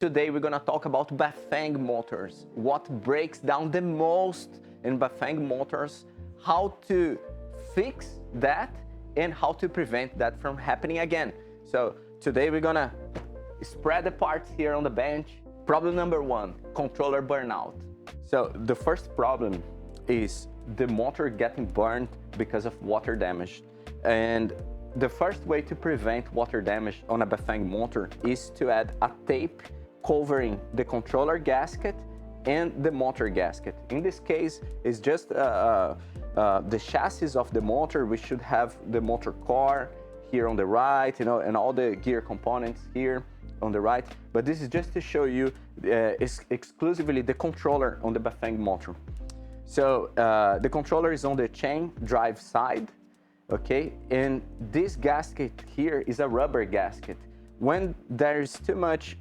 Today we're gonna talk about Bafang motors, what breaks down the most in Bafang motors, how to fix that, and how to prevent that from happening again. So today we're gonna spread the parts here on the bench. Problem number one, controller burnout. So the first problem is the motor getting burned because of water damage. And the first way to prevent water damage on a Bafang motor is to add a tape covering the controller gasket and the motor gasket. In this case, it's just the chassis of the motor. We should have the motor car here on the right, and all the gear components here on the right. But this is just to show you exclusively the controller on the Bafang motor. So the controller is on the chain drive side, okay? And this gasket here is a rubber gasket. When there's too much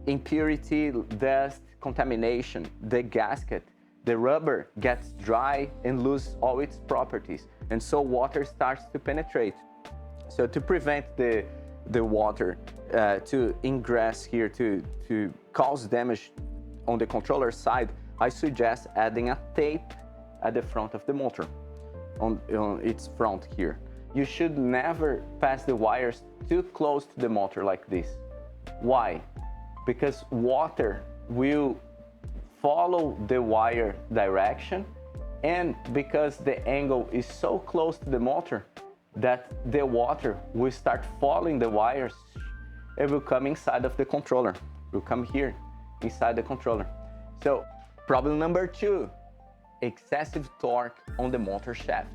impurity, dust, contamination, the gasket, the rubber gets dry and loses all its properties. And so water starts to penetrate. So to prevent the water to ingress here to cause damage on the controller side, I suggest adding a tape at the front of the motor, on its front here. You should never pass the wires too close to the motor like this. Why? Because water will follow the wire direction, and because the angle is so close to the motor that the water will start following the wires. It will come inside of the controller. It will come here inside the controller. So problem number two, excessive torque on the motor shaft.